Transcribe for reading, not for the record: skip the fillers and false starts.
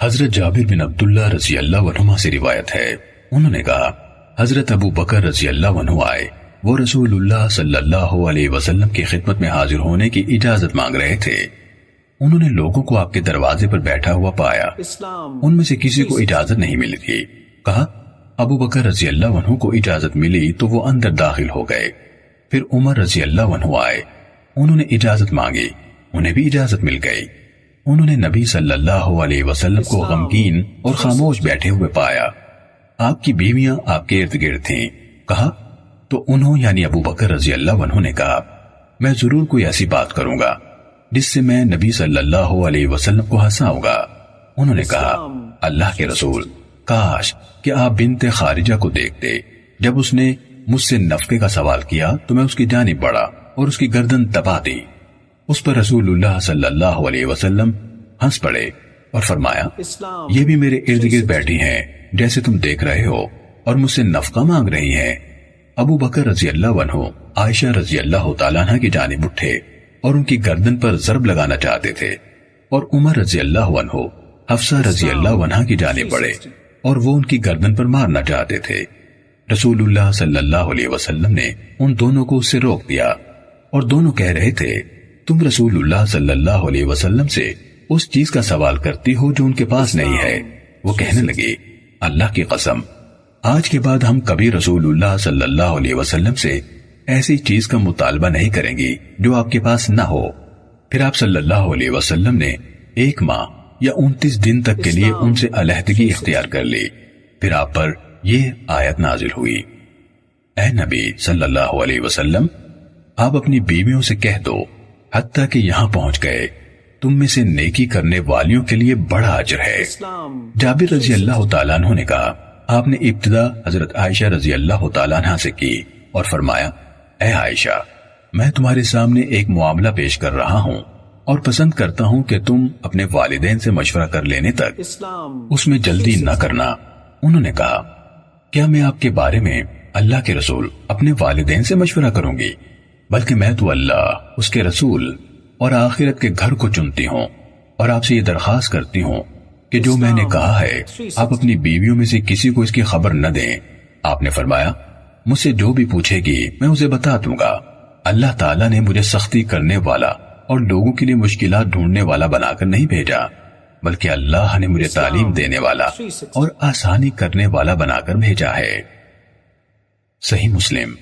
حضرت جابر بن عبداللہ رضی اللہ عنہما سے روایت ہے، انہوں نے کہا حضرت ابو بکر رضی اللہ عنہ آئے، وہ رسول اللہ صلی اللہ علیہ وسلم کی خدمت میں حاضر ہونے کی اجازت مانگ رہے تھے۔ انہوں نے لوگوں کو آپ کے دروازے پر بیٹھا ہوا پایا، ان میں سے کسی کو اجازت نہیں ملی تھی۔ کہا ابو بکر رضی اللہ عنہ کو اجازت ملی تو وہ اندر داخل ہو گئے۔ پھر عمر رضی اللہ عنہ آئے، انہوں نے اجازت مانگی، انہیں بھی اجازت مل گئی۔ انہوں نے نبی صلی اللہ علیہ وسلم کو غمگین اور خاموش بیٹھے ہوئے پایا۔ آپ کی بیویاں آپ کے ارد گرد تھیں۔ کہا تو انہوں یعنی ابو بکر رضی اللہ عنہ نے کہا میں ضرور کوئی ایسی بات کروں گا جس سے میں نبی صلی اللہ علیہ وسلم کو ہنساؤں گا۔ انہوں نے کہا اللہ کے رسول، کاش کہ آپ بنت خارجہ کو دیکھتے، جب اس نے مجھ سے نفقے کا سوال کیا تو میں اس کی جانب بڑھا اور اس کی گردن دبا دی۔ اس پر رسول اللہ صلی اللہ علیہ وسلم ہنس پڑے اور فرمایا یہ بھی میرے ارد گرد بیٹھی ہیں جیسے تم دیکھ رہے ہو اور مجھ سے نفقہ مانگ رہی ہیں۔ ابو بکر رضی اللہ عنہ عائشہ رضی اللہ تعالیٰ عنہ کی جانب اٹھے اور ان کی گردن پر ضرب لگانا چاہتے تھے، اور عمر رضی اللہ عنہ حفصہ رضی اللہ عنہ کی جانب بڑھے اور وہ ان کی گردن پر مارنا چاہتے تھے۔ رسول اللہ صلی اللہ علیہ وسلم نے ان دونوں کو اس سے روک دیا، اور دونوں کہہ رہے تھے تم رسول اللہ صلی اللہ علیہ وسلم سے اس چیز کا سوال کرتی ہو جو ان کے پاس نہیں ہے۔ وہ کہنے لگے اللہ کی قسم، آج کے بعد ہم کبھی رسول اللہ صلی اللہ علیہ وسلم سے ایسی چیز کا مطالبہ نہیں کریں گی جو آپ کے پاس نہ ہو۔ پھر آپ صلی اللہ علیہ وسلم نے 1 ماہ یا 29 دن تک کے لیے ان سے علیحدگی اختیار کر لی۔ پھر آپ پر یہ آیت نازل ہوئی، اے نبی صلی اللہ علیہ وسلم، آپ اپنی بیویوں سے کہہ دو حتیٰ کہ یہاں پہنچ گئے تم میں سے نیکی کرنے والیوں کے لیے بڑا اجر ہے۔ جابر رضی اللہ تعالیٰ عنہ نے کہا آپ نے ابتدا حضرت عائشہ رضی اللہ تعالیٰ عنہ سے کی اور فرمایا اے عائشہ، میں تمہارے سامنے ایک معاملہ پیش کر رہا ہوں اور پسند کرتا ہوں کہ تم اپنے والدین سے مشورہ کر لینے تک اس میں جلدی نہ کرنا۔ انہوں نے کہا کیا میں آپ کے بارے میں اللہ کے رسول اپنے والدین سے مشورہ کروں گی؟ بلکہ میں تو اللہ، اس کے رسول اور آخرت کے گھر کو چنتی ہوں، اور آپ سے یہ درخواست کرتی ہوں کہ جو میں نے کہا ہے آپ اپنی بیویوں میں سے کسی کو اس کی خبر نہ دیں۔ آپ نے فرمایا مجھ سے جو بھی پوچھے گی میں اسے بتا دوں گا۔ اللہ تعالیٰ نے مجھے سختی کرنے والا اور لوگوں کے لیے مشکلات ڈھونڈنے والا بنا کر نہیں بھیجا، بلکہ اللہ نے مجھے تعلیم دینے والا اور آسانی کرنے والا بنا کر بھیجا ہے۔ صحیح مسلم